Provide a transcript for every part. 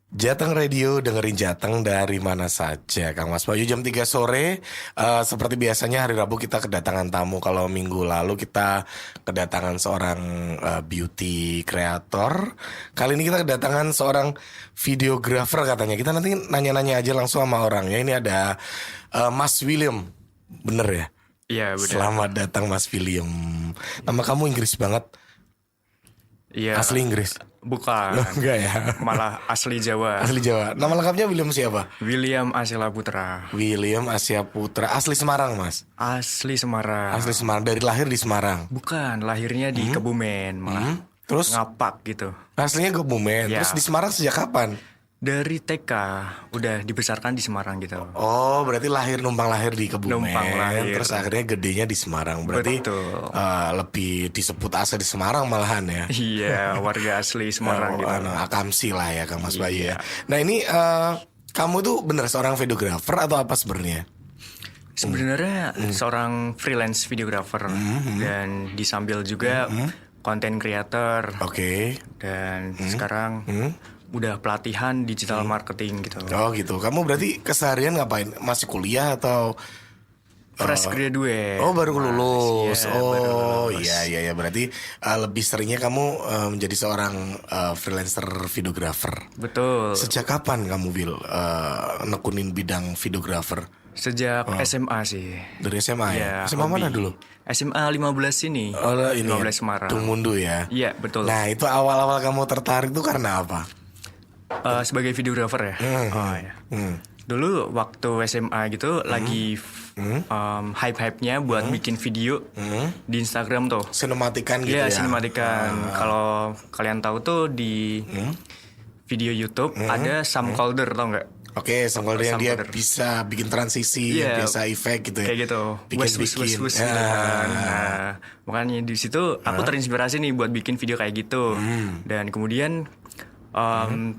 Jateng Radio, dengerin Jateng dari mana saja Kang Mas Bayu jam 3 sore. Seperti biasanya hari Rabu kita kedatangan tamu. Kalau minggu lalu kita kedatangan seorang beauty creator. Kali ini kita kedatangan seorang videographer katanya. Kita nanti nanya-nanya aja langsung sama orang ya. Ini ada Mas William. Bener ya? Iya benar. Selamat datang Mas William. Nama kamu Inggris banget. Iya. Asli Inggris? Bukan. Enggak ya? Malah asli Jawa. Asli Jawa. Nama lengkapnya William siapa? William Asila Putra. William Asia Putra. Asli Semarang, Mas? Asli Semarang. Asli Semarang. Dari lahir di Semarang? Bukan, lahirnya di Kebumen malah. Terus? Ngapak gitu. Aslinya Kebumen. Ya. Terus di Semarang sejak kapan? Dari TK udah dibesarkan di Semarang gitu. Oh, berarti numpang lahir di Kebumen. Numpang lahir. Terus akhirnya gedenya di Semarang. Berarti Betul. lebih disebut asli di Semarang malahan ya? Iya, warga asli Semarang gitu. Akamsi lah ya Kang Mas Bayu ya. Iya. Nah ini kamu tuh bener seorang videographer atau apa sebenarnya? Sebenarnya seorang freelance videographer dan disambil juga content creator. Oke. Dan sekarang udah pelatihan digital marketing gitu. Oh gitu. Kamu berarti keseharian ngapain? Masih kuliah atau Fresh graduate. Oh baru lulus. Iya, baru Oh lulus. iya. Berarti lebih seringnya kamu menjadi seorang freelancer videographer. Betul. Sejak kapan kamu nekunin bidang videographer? Sejak SMA sih. Dari SMA ya? Iya, SMA mana hobi. dulu? SMA 15 ini. Oh ini 15 Semarang. Tungmundu ya? Iya, betul. Nah itu awal-awal kamu tertarik tuh karena apa? Sebagai videographer ya. Oh ya. Dulu waktu SMA gitu lagi hype-hype-nya buat bikin video di Instagram tuh. Sinematikan gitu Iya, ya? sinematikan. Kalau kalian tahu tuh di video YouTube ada Sam Calder, tau nggak? Oke, sambil yang dia Sambil. bisa bikin transisi, Iya, biasa efek gitu ya. Kayak gitu. Bikin-bikin. Gitu kan. Nah, makanya di situ aku terinspirasi nih buat bikin video kayak gitu. Dan kemudian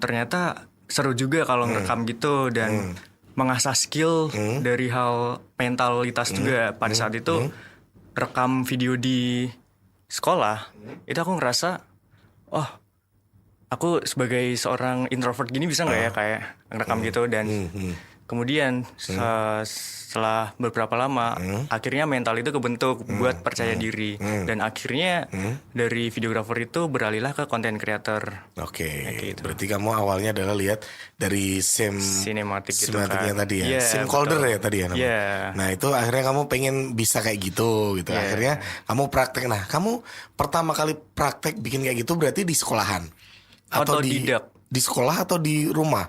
ternyata seru juga kalau ngerekam gitu dan mengasah skill dari hal mentalitas juga. Pada saat itu rekam video di sekolah, itu aku ngerasa, oh aku sebagai seorang introvert gini bisa nggak ya kayak ngerekam gitu. Dan kemudian setelah beberapa lama akhirnya mental itu kebentuk buat percaya diri. Dan akhirnya dari videographer itu beralihlah ke content creator. Oke, gitu. berarti kamu awalnya adalah lihat dari Sinematik gitu sinematiknya kan. tadi ya, Iya, sim betul. folder ya tadi ya namanya. Iya. Nah itu akhirnya kamu pengen bisa kayak gitu. Iya. Akhirnya kamu praktek. Nah kamu pertama kali praktek bikin kayak gitu berarti di sekolahan atau Otodidak. di sekolah atau di rumah?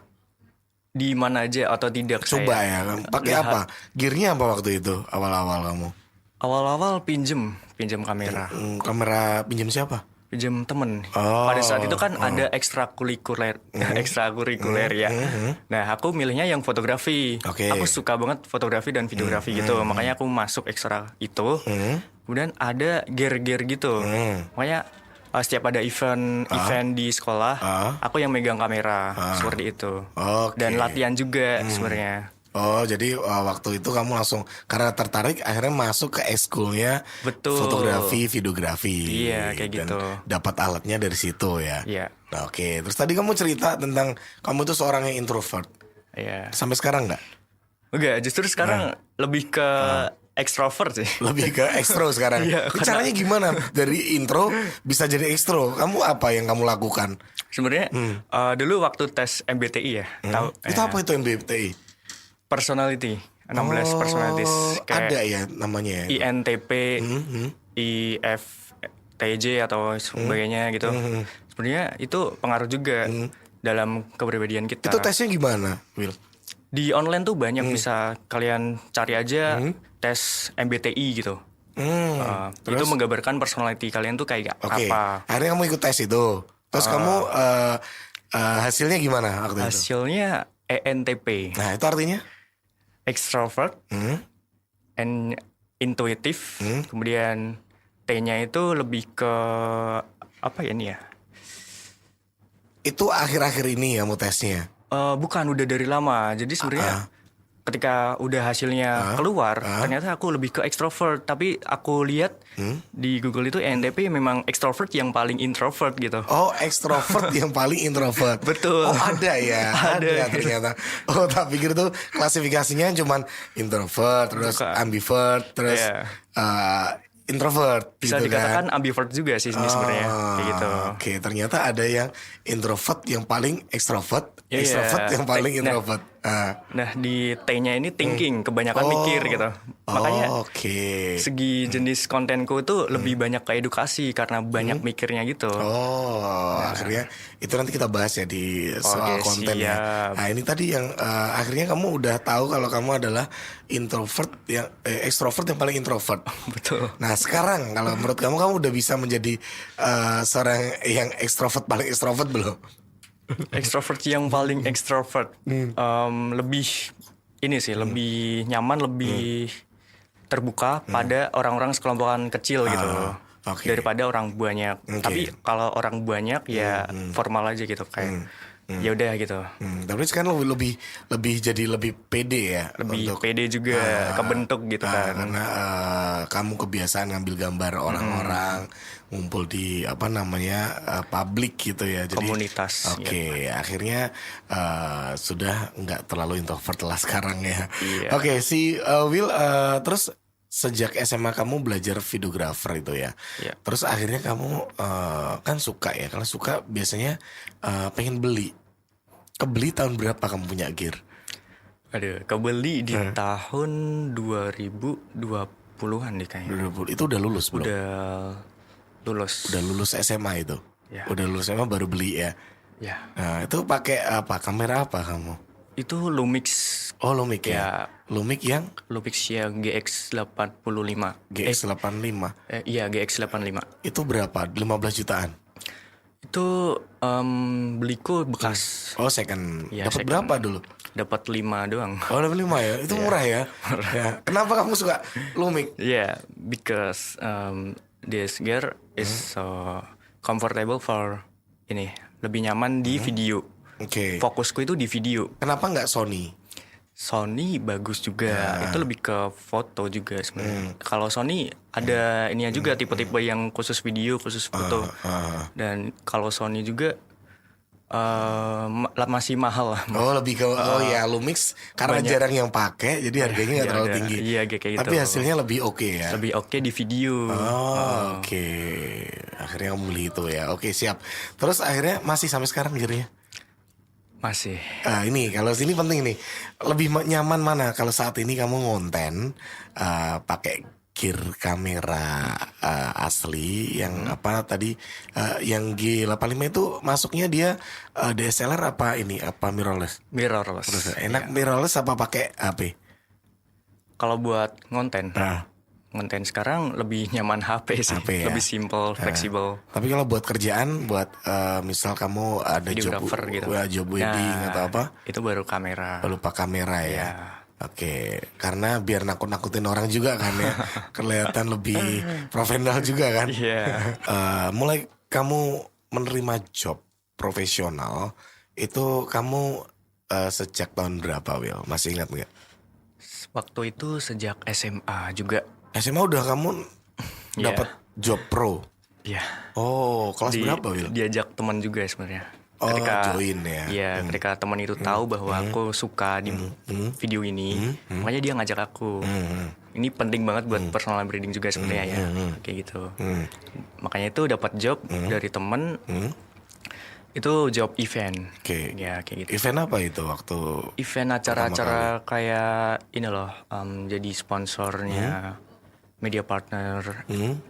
Di mana aja atau tidak Coba ya, pakai lihat. apa? Gearnya apa waktu itu awal-awal kamu? Awal-awal pinjem kamera. Kamera pinjam siapa? Pinjem temen. Oh. Pada saat itu kan ada ekstrakurikuler ya. Nah aku milihnya yang fotografi. Oke. Aku suka banget fotografi dan videografi gitu. Makanya aku masuk ekstra itu. Kemudian ada gear gitu. Makanya setiap ada event di sekolah, aku yang megang kamera seperti itu. Oke. Dan latihan juga sebenarnya. Oh jadi waktu itu kamu langsung karena tertarik akhirnya masuk ke ekskulnya Betul. fotografi, videografi. Iya, kayak Dan gitu. dapat alatnya dari situ ya. Iya. Nah, oke, terus tadi kamu cerita tentang kamu tuh seorang yang introvert. Iya. Sampai sekarang nggak? Enggak, justru sekarang lebih ke extrovert sih. Lebih ke ekstro sekarang. Iya, Ini caranya gimana? Dari intro bisa jadi ekstro. Kamu apa yang kamu lakukan? Sebenarnya dulu waktu tes MBTI ya, tahu? Itu apa itu MBTI? Personality, 16 personalities Ada kayak ya namanya ya. INTP, IFTJ atau sebagainya gitu. Sebenarnya itu pengaruh juga dalam kepribadian kita. Itu tesnya gimana, Will? Di online tuh banyak bisa kalian cari aja tes MBTI gitu. Itu menggambarkan personality kalian tuh kayak Oke, apa. akhirnya kamu ikut tes itu. Terus kamu hasilnya gimana waktu itu? Hasilnya ENTP, Nah itu artinya? extrovert, and intuitive. Kemudian T-nya itu lebih ke apa ya nih ya? Itu akhir-akhir ini ya mau tesnya? Bukan, udah dari lama. Jadi sebenarnya ketika udah hasilnya keluar, ternyata aku lebih ke extrovert. Tapi aku lihat di Google itu ENTP memang extrovert yang paling introvert gitu. Oh, extrovert yang paling introvert. Betul. Oh, ada ya. Ada ternyata. Oh, tak pikir tuh klasifikasinya cuman introvert, terus Bukan. ambivert, terus Iya. introvert. Bisa gitu dikatakan kan. ambivert juga sih ini sebenarnya kayak gitu. Oke, ternyata ada yang introvert yang paling extrovert, Iya. extrovert yang paling Nah. introvert. Nah di T-nya ini thinking, kebanyakan mikir gitu. Makanya Oke. segi jenis kontenku itu lebih banyak ke edukasi karena banyak mikirnya gitu. Akhirnya itu nanti kita bahas ya di soal Oke, konten ya. siap. Nah ini tadi yang akhirnya kamu udah tahu kalau kamu adalah introvert yang extrovert yang paling introvert. Betul. Nah sekarang kalau menurut kamu udah bisa menjadi seorang yang extrovert paling extrovert belum? Extrovert yang paling extrovert lebih ini sih lebih nyaman, lebih terbuka pada orang-orang sekelompokan kecil gitu oke. daripada orang banyak. Oke. Tapi kalau orang banyak ya formal aja gitu kayak ya udah gitu. Tapi sekarang lebih jadi lebih pede ya Lebih untuk pede juga kebentuk gitu kan. karena kamu kebiasaan ngambil gambar orang-orang ngumpul di apa namanya publik gitu ya, jadi Komunitas, Oke, akhirnya sudah nggak terlalu introvert lah sekarang ya. Iya. Oke, si Will terus sejak SMA kamu belajar videographer itu ya. Iya. Terus akhirnya kamu kan suka ya. Kalau suka biasanya pengen beli. Kebeli tahun berapa kamu punya gear? Aduh, kebeli di tahun 2020-an nih kayaknya. 2020. Itu udah lulus belum? Lulus. Udah lulus SMA itu. Ya. Udah lulus SMA baru beli ya. Ya. Nah, itu pakai apa? Kamera apa kamu? Itu Lumix. Oh, Lumix ya. Ya. Lumix yang Lumix yang GX85. GX85. Iya, GX85. Itu berapa? 15 jutaan. Itu beliku bekas. Oh, second. Ya, Dapat second. berapa dulu? Dapat 5 doang. Oh, dapat 5 ya. Itu murah ya. Ya. Kenapa kamu suka Lumix? Yeah, because this gear is so comfortable for ini, lebih nyaman di video. Oke. Fokusku itu di video. Kenapa nggak Sony? Sony bagus juga, itu lebih ke foto juga sebenarnya. Kalau Sony ada ininya juga tipe-tipe yang khusus video, khusus foto. Dan kalau Sony juga masih mahal lah. Oh, lebih ke ya Lumix karena banyak. jarang yang pakai, jadi harganya nggak Iya, terlalu ada. tinggi. Iya, kayak gitu. Tapi hasilnya lebih oke ya. Lebih oke di video. Oh, oke. Akhirnya kamu beli itu ya. Oke, siap. Terus akhirnya masih sampai sekarang gearnya? Masih. Ini kalau sini penting nih. Lebih nyaman mana kalau saat ini kamu ngonten pakai gear kamera asli yang apa tadi yang G85 itu masuknya dia DSLR apa ini apa mirrorless? Mirrorless. Enak mirrorless apa pakai HP? Kalau buat ngonten, Nah, ngonten sekarang lebih nyaman HP sih. HP ya? Lebih simple, fleksibel. tapi kalau buat kerjaan, buat misal kamu ada job, Videographer gitu. job wedding Nah, atau apa, Itu baru kamera. lupa kamera ya. Iya. Oke, karena biar nakut-nakutin orang juga kan ya, kelihatan lebih profesional juga kan. Iya. Mulai kamu menerima job profesional itu kamu sejak tahun berapa, Will? Masih ingat nggak? Waktu itu sejak SMA juga. SMA udah kamu Iya. dapat job pro. Iya. Oh, kelas berapa, Will? Diajak teman juga sebenarnya. Oh, join ya. Iya, ketika teman itu tahu bahwa aku suka di video ini, makanya dia ngajak aku. Ini penting banget buat personal branding juga sebenarnya ya, kayak gitu. Makanya itu dapat job dari temen, itu job event. Oke. Ya, kayak gitu. Event apa itu waktu? Event acara-acara kayak ini loh, jadi sponsornya media partner,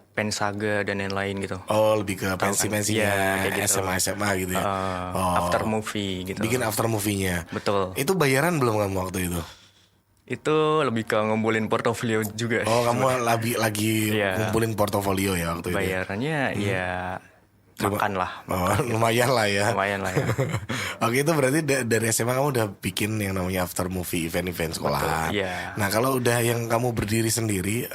Pensaga dan lain-lain gitu. Oh, lebih ke Iya, pensi-pensinya kayak gitu. SMA gitu ya. After movie gitu. Bikin after movie-nya. Betul. Itu bayaran belum kamu waktu itu? Itu lebih ke ngumpulin portofolio juga. Oh, kamu lagi Iya. kumpulin portofolio ya waktu itu. Bayarannya ya makan lah. Oh, lumayan lah ya. Lumayan lah ya. Oke, itu berarti dari SMA kamu udah bikin yang namanya after movie event-event sekolah. iya. Nah, kalau udah yang kamu berdiri sendiri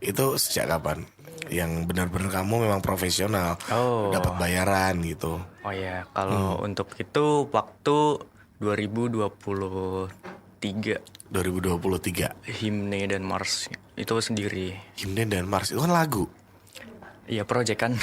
itu sejak kapan? Yang benar-benar kamu memang profesional, Oh. dapat bayaran gitu. Oh ya, kalau untuk itu waktu 2023 2023. Himne dan Mars itu sendiri. Himne dan Mars itu kan lagu. Iya, project kan.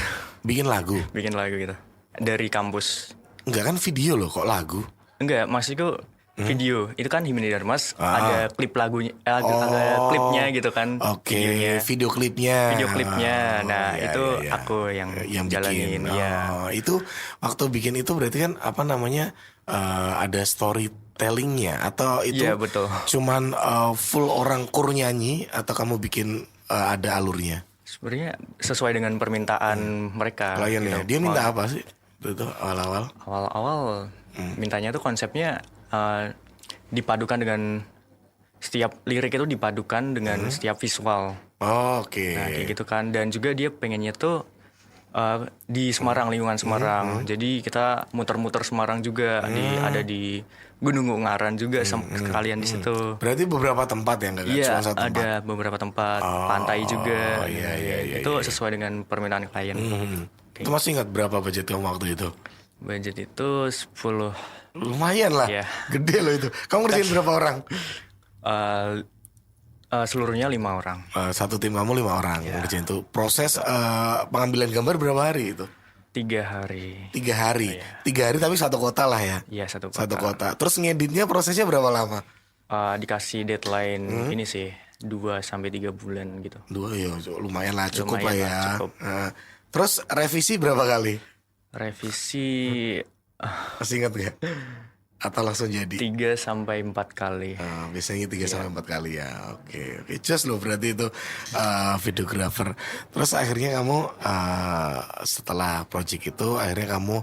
Bikin lagu. Bikin lagu gitu dari kampus. Enggak kan video loh, kok lagu? Enggak, maksudku video. Itu kan Himne dan Mars ada klip lagunya, ada klipnya gitu kan. Oke, videonya. video klipnya. Video klipnya. Nah, iya, itu iya. aku yang jalanin. bikin. Ya. Itu waktu bikin itu berarti kan apa namanya? Ada storytellingnya atau itu Iya, betul. cuman full orang kur nyanyi atau kamu bikin ada alurnya? Sebenarnya sesuai dengan permintaan mereka. Kliennya, gitu. dia minta apa sih? Itu awal-awal. Awal-awal mintanya tuh konsepnya dipadukan dengan setiap lirik itu dipadukan dengan setiap visual. Oke. Nah, kayak gitu kan. Dan juga dia pengennya tuh di Semarang, lingkungan Semarang. Jadi kita muter-muter Semarang juga, ada di Gunung Ungaran juga sekalian di situ. Berarti beberapa tempat ya, nggak Iya, cuma satu tempat? ada beberapa tempat, pantai juga. Iya, Itu sesuai dengan permintaan klien. Itu masih ingat berapa budget kamu waktu itu? Budget itu 10. Lumayan lah, Iya. gede loh itu. Kamu ngerjain berapa orang? Seluruhnya 5 orang. Satu tim kamu 5 orang ngerjain itu. Proses pengambilan gambar berapa hari itu? 3 hari. 3 hari. 3 hari tapi satu kota lah ya. Iya, satu kota. Satu kota. Terus ngeditnya prosesnya berapa lama? Dikasih deadline ini sih 2-3 bulan gitu. 2 ya, lumayan lah, cukup Lumayan lah ya. lah, cukup. Terus revisi berapa kali? Revisi Masih ingat gak? Atau langsung jadi? 3-4 kali. Biasanya 3-4 kali ya. Oke. Just loh berarti itu videographer. Terus akhirnya kamu setelah project itu akhirnya kamu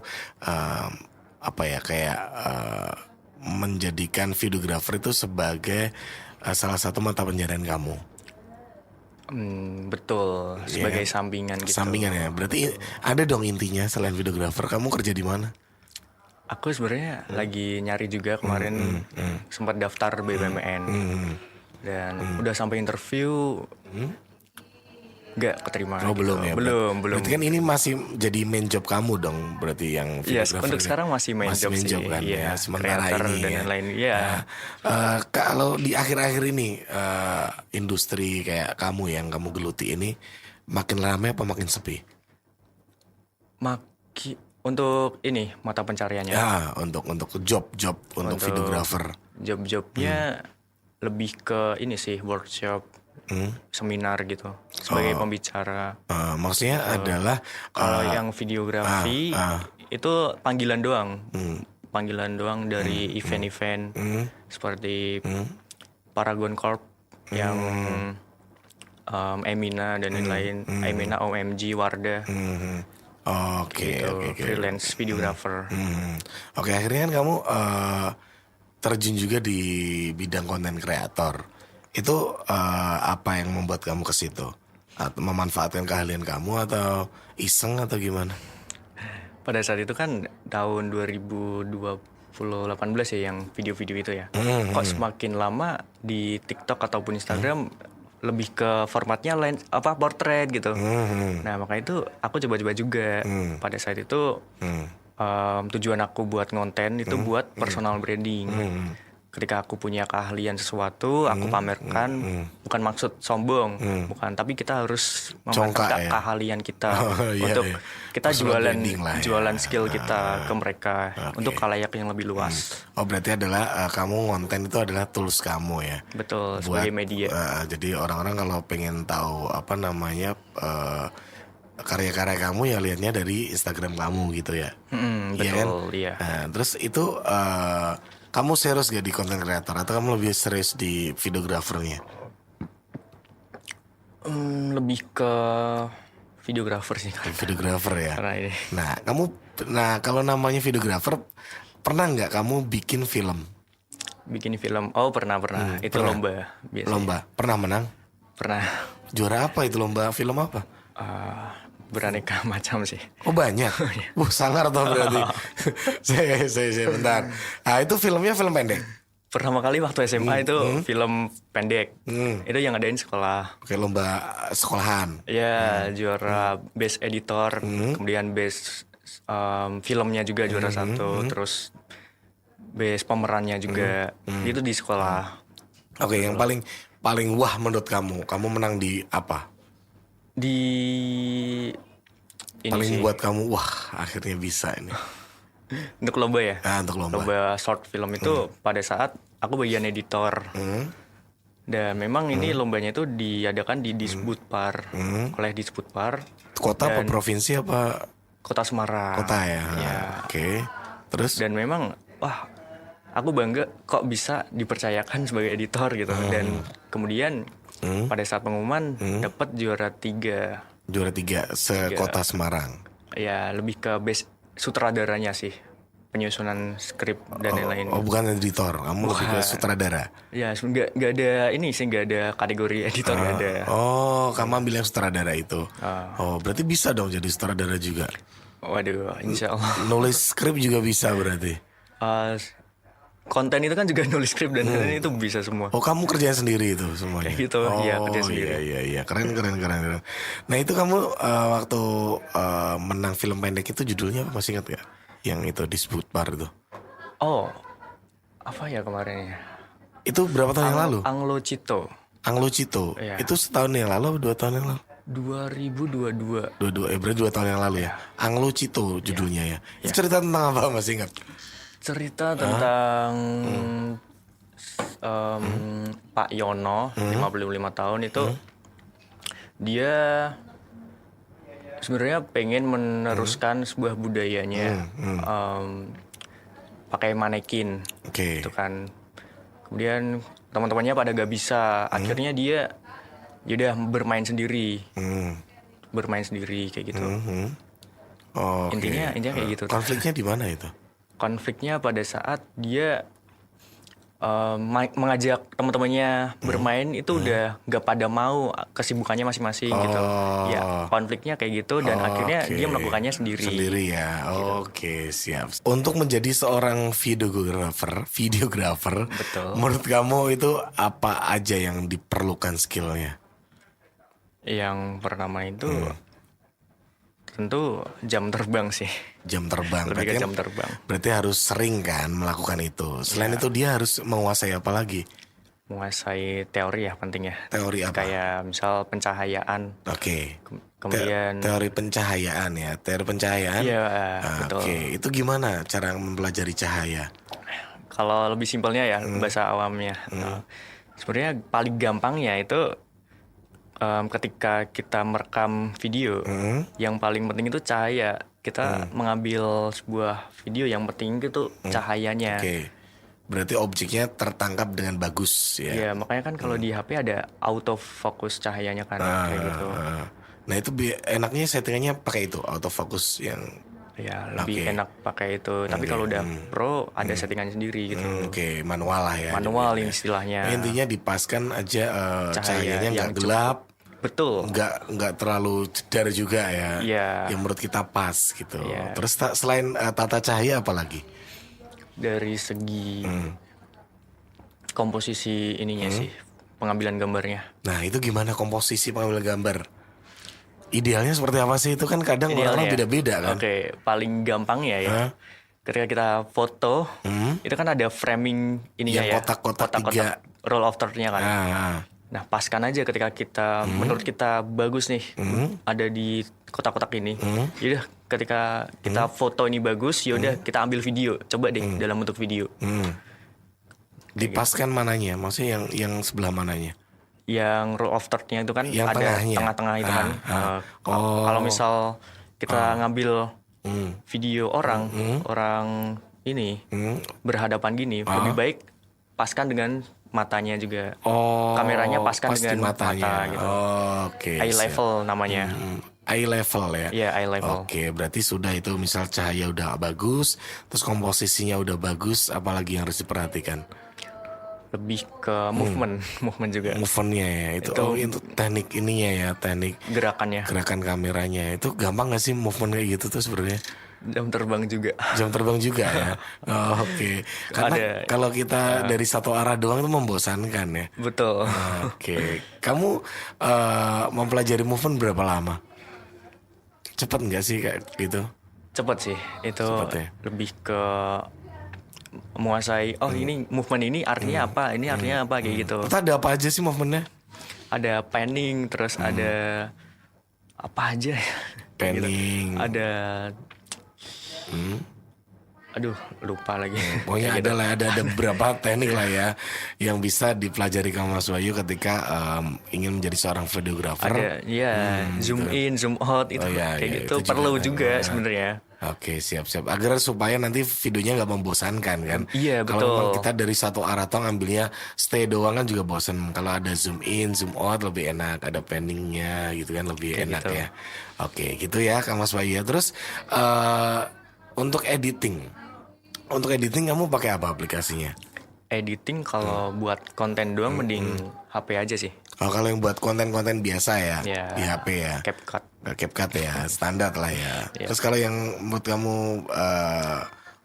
apa ya kayak menjadikan videographer itu sebagai salah satu mata pencarian kamu. Betul, sebagai sampingan gitu. Sampingan ya. Berarti ada dong intinya selain videographer kamu kerja di mana? Aku sebenarnya lagi nyari juga kemarin sempat daftar BUMN dan udah sampai interview nggak keterima. Oh gitu. belum ya? Belum. Berarti kan ini masih jadi main job kamu dong, berarti yang Iya, videographer. untuk sekarang masih main job sih. kan Iya, ya. Sementara creator ini dan ya. lain-lain. Iya. Kalau di akhir-akhir ini industri kayak kamu yang kamu geluti ini makin ramai apa makin sepi? Untuk ini mata pencariannya. Ya, untuk job untuk videographer. Job-jobnya lebih ke ini sih, workshop, seminar gitu sebagai pembicara. Maksudnya adalah Kalau yang videografi itu panggilan doang. Panggilan doang dari event-event seperti Paragon Corp yang Emina dan lain-lain. Emina, OMG, Wardah. Oke. Freelance videographer. Oke, akhirnya kan kamu terjun juga di bidang konten kreator. Itu apa yang membuat kamu ke situ? Atau memanfaatkan keahlian kamu atau iseng atau gimana? Pada saat itu kan tahun 2018 ya yang video-video itu ya. Kok semakin lama di TikTok ataupun Instagram lebih ke formatnya lain portrait gitu. Nah, makanya itu aku coba-coba juga. Pada saat itu tujuan aku buat konten itu buat personal branding. Ketika aku punya keahlian sesuatu, aku pamerkan, bukan maksud sombong, bukan, tapi kita harus Congkak memanfaatkan ya? keahlian kita Iya, untuk iya. kita Personal jualan branding lah ya. jualan skill kita ke mereka untuk khalayak yang lebih luas. Oh, berarti adalah kamu konten itu adalah tools kamu ya? Betul, sebagai media. Jadi orang-orang kalau pengen tahu apa namanya karya-karya kamu ya lihatnya dari Instagram kamu gitu ya? Iya kan? Betul, iya. Nah, terus itu kamu serius gak di content creator atau kamu lebih serius di videografernya? Lebih ke videografer sih. Videografer ya. Karena ini. Nah, kalau namanya videografer, pernah nggak kamu bikin film? Bikin film? Oh, pernah. Itu pernah. lomba biasanya. Lomba, pernah menang? Pernah. Juara apa itu lomba film apa? Beraneka macam sih. Oh banyak, sangar toh berarti. saya bentar. Itu filmnya film pendek. Pertama kali waktu SMA itu film pendek. Itu yang ngadain sekolah. Oke, lomba sekolahan. Ya, juara best editor, kemudian best filmnya juga juara 1, terus base pemerannya juga. Itu di sekolah. Oke, yang paling wah menurut kamu menang di apa? Di ini Paling sih buat kamu wah akhirnya bisa ini. untuk lomba ya. Untuk lomba. Lomba short film itu pada saat aku bagian editor. Dan memang ini lombanya itu diadakan di Disbudpar oleh Disbudpar. Kota apa provinsi apa? Kota Semarang. Kota ya. Ya. Oke. Terus Dan memang wah, aku bangga kok bisa dipercayakan sebagai editor gitu. Dan kemudian pada saat pengumuman dapat juara 3. juara 3 sekota Semarang. Ya lebih ke base sutradaranya sih, penyusunan skrip dan lain-lain. Oh, bukan editor, kamu lebih ke sutradara. Ya nggak ada ini sih, nggak ada kategori editor, nggak ada. Oh, kamu ambil yang sutradara itu. Oh, berarti bisa dong jadi sutradara juga. Waduh, insya Allah. Nulis skrip juga bisa berarti. Konten itu kan juga nulis skrip dan lain-lain itu bisa semua. Oh, kamu kerjain sendiri itu semuanya. Kayak gitu, iya, kerja sendiri. Iya, keren. Nah, itu kamu waktu menang film pendek itu judulnya apa, masih ingat gak? Yang itu Disbudpar itu. Oh, apa ya kemarin ya? Itu berapa tahun yang lalu? Anglo Cito. Anglo Cito. Iya. Itu setahun yang lalu atau 2 tahun yang lalu? 2022. Berarti 2 tahun yang lalu ya. Anglo Cito judulnya ya. Itu cerita tentang apa, masih ingat? Cerita tentang Pak Yono, 55 tahun itu dia sebenarnya pengen meneruskan sebuah budayanya pakai manekin. Oke. Itu kan. Kemudian teman-temannya pada gak bisa. Akhirnya dia udah bermain sendiri. Bermain sendiri kayak gitu. Oke. Intinya kayak gitu. Konfliknya di mana itu? Konfliknya pada saat dia mengajak teman-temannya bermain itu udah gak pada mau, kesibukannya masing-masing gitu. Ya, konfliknya kayak gitu dan akhirnya dia melakukannya sendiri. Sendiri ya. Oke, siap. Untuk menjadi seorang videographer, Betul. menurut kamu itu apa aja yang diperlukan skillnya? Yang pertama itu tentu jam terbang sih. Jam terbang. Lebih ke Berarti jam terbang. Berarti harus sering kan melakukan itu. Selain itu dia harus menguasai apa lagi? Menguasai teori ya penting ya. Teori apa? Kayak misal pencahayaan. Oke. Kemudian Teori pencahayaan ya. Teori pencahayaan. iya betul. Oke. Itu gimana cara mempelajari cahaya? Kalau lebih simpelnya ya bahasa awamnya. Sebenarnya paling gampangnya itu ketika kita merekam video, yang paling penting itu cahaya. Kita mengambil sebuah video yang penting itu cahayanya. Oke. Berarti objeknya tertangkap dengan bagus ya. Ya makanya kan kalau di HP ada autofocus cahayanya kan kayak gitu. Nah itu enaknya settingannya pakai itu autofocus yang. Ya lebih enak pakai itu. Tapi kalau udah pro ada settingannya sendiri gitu. Oke, manual lah ya. Manual jadinya. ini istilahnya. Intinya dipaskan aja cahayanya nggak yang gelap. Betul. Nggak terlalu jedar juga ya. Iya. Yang menurut kita pas gitu. Iya. Terus selain tata cahaya apa lagi? Dari segi komposisi ininya sih, pengambilan gambarnya. Nah itu gimana komposisi pengambilan gambar? Idealnya seperti apa sih? Itu kan kadang orang beda-beda kan. Oke, paling gampang ya. Ketika kita foto, itu kan ada framing ininya Yang ya. kotak-kotak tiga. Roll of third-nya kan. Nah, paskan aja ketika kita menurut kita bagus nih, ada di kotak-kotak ini. Yaudah, ketika kita foto ini bagus, yaudah kita ambil video. Coba deh dalam bentuk video. Dipaskan mananya? Maksudnya yang sebelah mananya? Yang roll of third-nya itu kan Yang ada tengahnya? tengah-tengah itu kan. Kalau misal kita ngambil video orang ini berhadapan gini, lebih baik paskan dengan matanya juga. Kameranya paskan dengan matanya. mata gitu. Oke. Eye level namanya. Eye level ya? Iya, eye level. Oke, berarti sudah itu misal cahaya udah bagus, terus komposisinya udah bagus, apalagi yang harus diperhatikan? Lebih ke movement juga. Movementnya ya, itu teknik ininya ya, teknik Gerakannya. gerakan kameranya. Itu gampang gak sih movement kayak gitu tuh sebenarnya? Jam terbang juga. Jam terbang juga ya. Oke. Karena kalau kita dari satu arah doang itu membosankan ya. Betul. Oke. Kamu mempelajari movement berapa lama? Cepet nggak sih kayak gitu? Cepet sih. Itu Cepet ya? lebih ke menguasai ini movement ini artinya apa, ini artinya apa kayak gitu. Itu ada apa aja sih movementnya? Ada panning, terus ada apa aja ya. Kayak gitu. Panning. Ada aduh lupa lagi. Pokoknya Kayak gitu. ada beberapa teknik lah ya yang bisa dipelajari Kang Mas Wahyu ketika ingin menjadi seorang videographer. Ada zoom in, zoom out itu iya, kayak itu gitu perlu juga ya. sebenarnya. Oke, siap-siap. Agar supaya nanti videonya nggak membosankan kan. Iya, Kalau betul. memang kita dari satu arah toh ngambilnya stay doang kan juga bosen. Kalau ada zoom in, zoom out lebih enak. Ada panningnya gitu kan lebih Kayak enak gitu. ya. Oke, gitu ya Kang Mas Wahyu. Terus untuk editing. Untuk editing kamu pakai apa aplikasinya? Editing kalau buat konten doang mending HP aja sih. Oh, kalau yang buat konten-konten biasa ya, Ya, di HP ya. CapCut. CapCut ya, standar lah ya. Iya. Terus kalau yang menurut kamu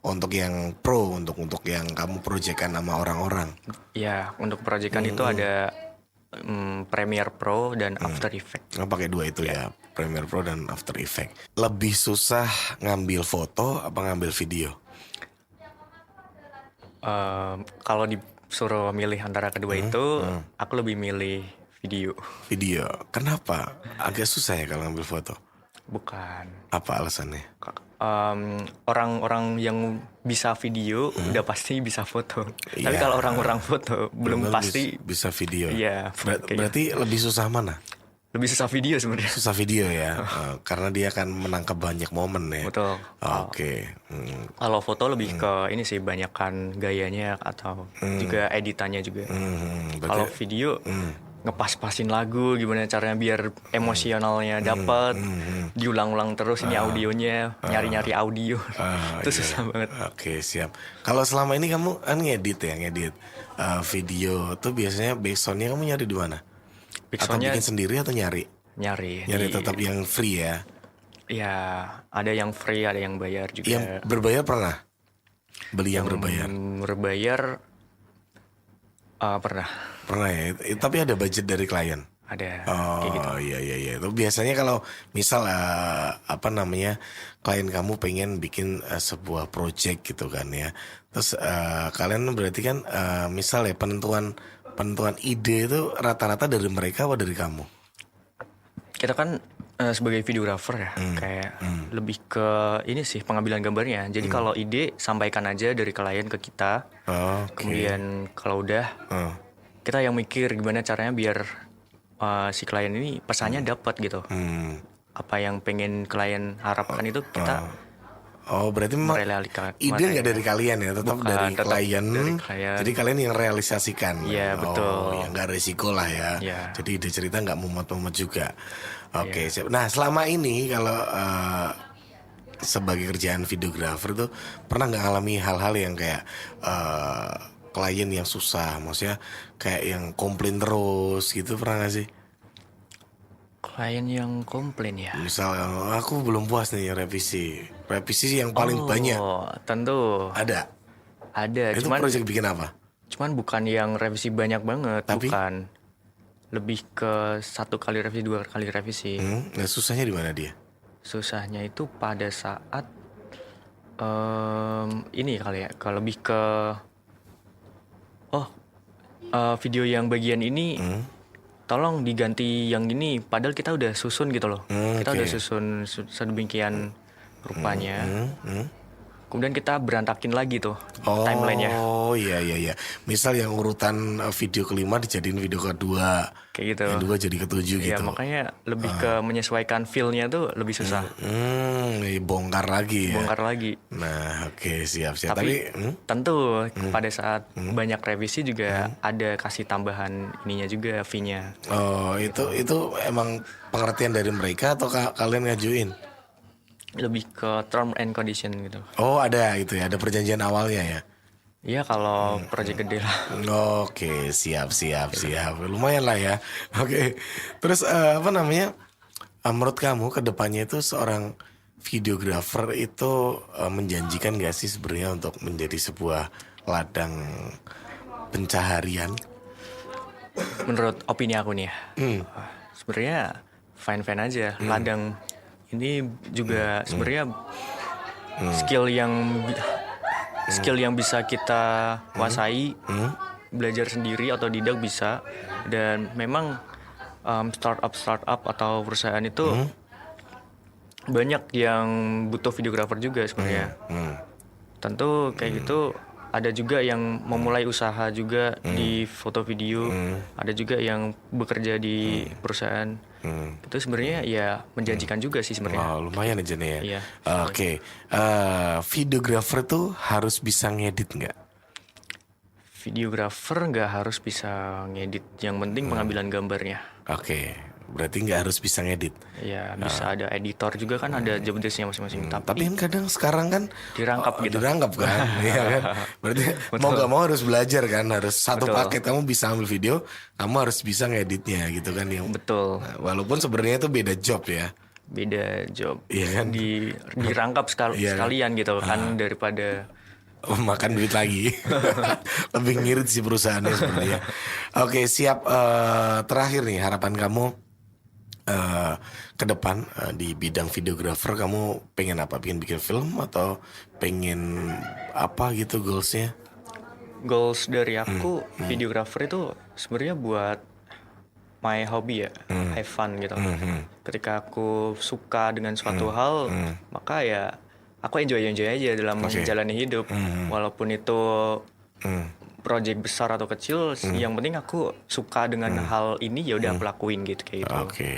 untuk yang pro, untuk yang kamu proyekkan sama orang-orang, Ya, untuk proyekan itu ada Premiere Pro dan After Effects. kamu pakai dua itu ya, Premiere Pro dan After Effects. Lebih susah ngambil foto apa ngambil video? Kalau disuruh milih antara kedua itu, aku lebih milih video. Video. Kenapa? Agak susah ya kalau ngambil foto. Bukan. Apa alasannya? Orang-orang yang bisa video udah pasti bisa foto. Tapi Iya. kalau orang-orang foto belum Benar, pasti. bisa video. Iya, kayak Berarti lebih susah mana? lebih susah video sebenarnya. Susah video ya, karena dia akan menangkap banyak momen ya. Betul. Oke. Kalau foto lebih ke ini sih banyakan gayanya atau juga editannya juga. Berarti Kalau video ngepas-pasin lagu gimana caranya biar emosionalnya dapat, diulang-ulang terus ini audionya, nyari-nyari audio. Itu iya. susah banget. Oke, siap. Kalau selama ini kamu kan ngedit video tuh biasanya backsoundnya kamu nyari di mana? Atau Backsoundnya bikin sendiri atau nyari? nyari Tetap yang free ya. ya ada yang free, ada yang bayar juga. Yang berbayar pernah? Beli yang berbayar? Berbayar pernah Pernah ya. Tapi ada budget dari klien. ada kayak gitu. Oh iya. Itu biasanya kalau misal klien kamu pengen bikin sebuah project gitu kan ya. Terus kalian berarti kan misal ya penentuan ide itu rata-rata dari mereka atau dari kamu? Kita kan sebagai videographer ya, kayak lebih ke ini sih pengambilan gambarnya. Jadi kalau ide sampaikan aja dari klien ke kita. Oke. Kemudian kalau udah kita yang mikir gimana caranya biar si klien ini pesannya dapat gitu. Apa yang pengen klien harapkan itu kita Oh berarti memang merealisasikan. ide nggak dari kalian ya, tetap Bukan, dari tetap klien. dari klien. Jadi kalian yang realisasikan. Iya, betul. Oh ya nggak resiko lah ya. Iya. Jadi ide cerita nggak mumet-mumet juga. Oke. Siap. Nah selama ini kalau sebagai kerjaan videographer tuh pernah nggak ngalami hal-hal yang kayak klien yang susah, maksudnya kayak yang komplain terus gitu, pernah nggak sih? Klien yang komplain ya. Misal aku belum puas nih revisi sih yang paling banyak Oh, tentu ada. ada. Itu project bikin apa? Cuman bukan yang revisi banyak banget, Tapi? bukan. Lebih ke 1 kali revisi, 2 kali revisi. Nah, susahnya di mana dia? Susahnya itu pada saat ini kali ya, kalau lebih ke video yang bagian ini tolong diganti yang ini, padahal kita udah susun gitu loh. Kita oke. udah susun sedemikian rupanya. Kemudian kita berantakin lagi tuh timelinenya. Oh iya. Misal yang urutan video kelima dijadiin video kedua, Kayak gitu. yang kedua jadi ketujuh Ya gitu. makanya lebih ke menyesuaikan feel-nya tuh lebih susah. Bongkar lagi ya. Bongkar lagi. Nah, oke siap. Tapi tentu pada saat banyak revisi juga ada kasih tambahan ininya juga fee-nya. Oh itu emang pengertian dari mereka atau kalian ngajuin? Lebih ke term and condition gitu. Oh ada itu ya, ada perjanjian awalnya ya. Iya kalau project gede lah. Oke, siap. Lumayan lah ya. Oke. Terus menurut kamu ke depannya itu seorang videographer itu menjanjikan gak sih sebenarnya untuk menjadi sebuah ladang pencaharian? Menurut opini aku nih ya. Sebenarnya fine-fine aja. Ladang ini juga sebenarnya skill yang skill yang bisa kita kuasai, belajar sendiri atau didak bisa. Dan memang startup atau perusahaan itu banyak yang butuh videografer juga sebenarnya. Tentu kayak gitu. Ada juga yang memulai usaha juga di foto video, ada juga yang bekerja di perusahaan. Itu sebenarnya ya menjanjikan juga sih sebenarnya. Oh, lumayan aja nih ya. Iya. Oke, videografer tuh harus bisa ngedit nggak? Videografer nggak harus bisa ngedit, yang penting pengambilan gambarnya. Oke, berarti nggak harus bisa ngedit. Ya bisa ada editor juga kan, ada job desk-nya masing-masing. Tapi kan kadang sekarang kan Dirangkap gitu. dirangkap kan, iya kan. Berarti mau nggak mau harus belajar kan, harus satu Betul. paket kamu bisa ambil video, kamu harus bisa ngeditnya gitu kan yang. Betul, Nah, walaupun sebenarnya itu beda job ya. beda job. Iya kan? Dirangkap Iya. sekalian gitu kan, daripada Makan duit lagi. Lebih ngirit sih perusahaannya sebenarnya. Oke, siap. Terakhir nih, harapan kamu ke depan di bidang videografer, kamu pengen apa? Pengen bikin film atau pengen apa gitu goalsnya? goals dari aku. Videografer itu sebenarnya buat my hobby ya, have fun gitu. Ketika aku suka dengan suatu hal, maka ya aku enjoy aja dalam menjalani hidup. Walaupun itu project besar atau kecil, yang penting aku suka dengan hal ini, ya udah aku lakuin gitu kayak gitu. Oke,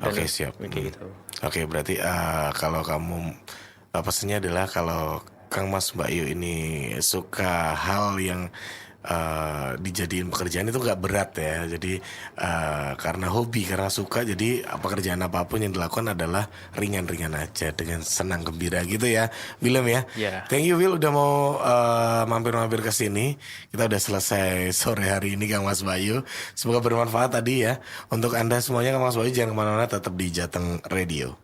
Dan oke siap. kayak gitu. Oke, berarti kalau kamu pesannya adalah kalau Kang Mas Mbak Yu ini suka hal yang dijadiin pekerjaan itu nggak berat ya. Jadi karena hobi, karena suka, jadi pekerjaan apapun yang dilakukan adalah ringan-ringan aja dengan senang gembira gitu ya, Willem ya. Iya. Thank you Will udah mau mampir-mampir ke sini. Kita udah selesai sore hari ini Kang Mas Bayu. Semoga bermanfaat tadi ya. Untuk Anda semuanya Kang Mas Bayu jangan kemana-mana, tetap di Jateng Radio.